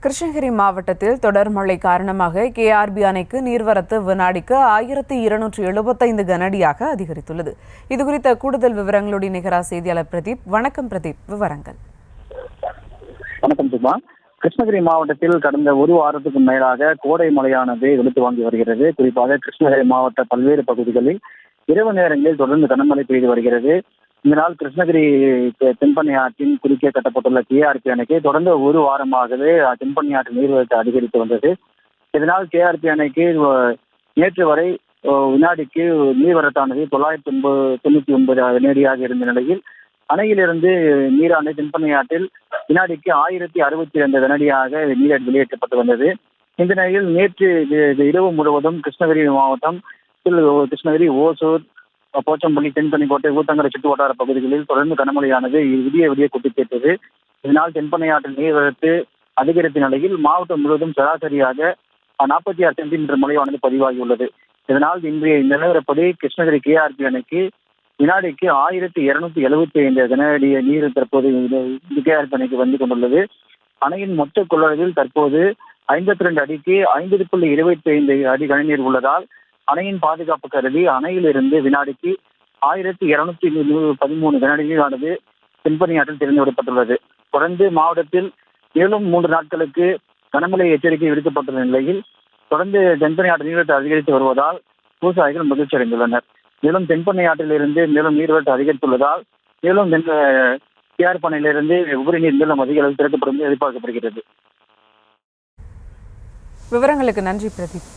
கிருஷ்ணகிரி மாவட்டத்தில் தொடர் மழை காரணமாக கேஆர்பி அணைக்கு நீர்வரத்து வினாடிக்கு 1275 கனஅடியாக அதிகரித்துள்ளது. இதுகுறித்த கூடுதல் விவரங்களுடன் நிகரா செய்தியாளர் பிரதீப். வணக்கம் பிரதீப், விவரங்கள். வணக்கம் சுபா. கிருஷ்ணகிரி மாவட்டத்தில் கடந்த ஒரு வாரத்துக்கு மேலாக கோடை மழையானது வெளுத்து வாங்கி வருகிறது. குறிப்பாக கிருஷ்ணகிரி மாவட்ட பல்வேறு பகுதிகளில் இரவு நேரங்களில் தொடர்ந்து கனமழை பெய்து வருகிறது. இதனால் கிருஷ்ணகிரி தென்பண்ணை ஆற்றின் குறுக்கே கட்டப்பட்டுள்ள கேஆர்பி அணைக்கு தொடர்ந்து ஒரு வாரமாகவே தென்பண்ணை ஆற்றின் நீர்வரத்து அதிகரித்து வந்தது. இதனால் கேஆர்பி அணைக்கு நேற்று வரை வினாடிக்கு நீர்வரத்தானது 999 வினாடியாக இருந்த நிலையில் அணையிலிருந்து நீரானது தென்பண்ணை ஆற்றில் வினாடிக்கு 1062 வினாடியாக நீர் வெளியேற்றப்பட்டு வந்தது. இந்த நிலையில் நேற்று இரவு முழுவதும் கிருஷ்ணகிரி மாவட்டம் கிருஷ்ணகிரி, ஓசூர், போச்சம்பள்ளி, தென்பண்ணைக்கோட்டை, ஊத்தங்கரை சுற்று வட்டார பகுதிகளில் தொடர்ந்து கனமழையானது விடிய கொட்டி தீர்த்தது. இதனால் தென்பண்ணை ஆற்றில் நீர்வரத்து அதிகரித்த நிலையில் மாவட்டம் முழுவதும் சராசரியாக 46 சென்டிமீட்டர் மழையானது பதிவாகியுள்ளது. இதனால் இன்றைய நிலவரப்படி கிருஷ்ணகிரி கேஆர்பி அணைக்கு வினாடிக்கு 1275 கனஅடி நீர் தற்போது கேஆர்பி அணைக்கு வந்து கொண்டுள்ளது. அணையின் மொத்த கொள்ளளவில் தற்போது 52 அடிக்கு 50.25 அடி கனநீர் உள்ளதால் அணையின் பாதுகாப்பு கருதி அணையிலிருந்து வினாடிக்கு 1213 கனஅடியானது தென்பண்ணை ஆற்றில் திறந்து விடப்பட்டுள்ளது. தொடர்ந்து மாவட்டத்தில் மேலும் 3 நாட்களுக்கு கனமழை எச்சரிக்கை விடுக்கப்பட்டுள்ள நிலையில் தொடர்ந்து தென்பண்ணை ஆற்றில் நீர்வரத்து அதிகரித்து வருவதால் விவசாயிகள் மகிழ்ச்சி அடைந்துள்ளனர். மேலும் தென்பண்ணை ஆற்றிலிருந்து மேலும் நீர்வரத்து அதிகரித்துள்ளதால் மேலும் கேஆர்பி அணையிலிருந்து உபரி நீர் மேலும் அதிக அளவில் திறக்கப்படும் எதிர்பார்க்கப்படுகிறது. விவரங்களுக்கு நன்றி பிரதீப்.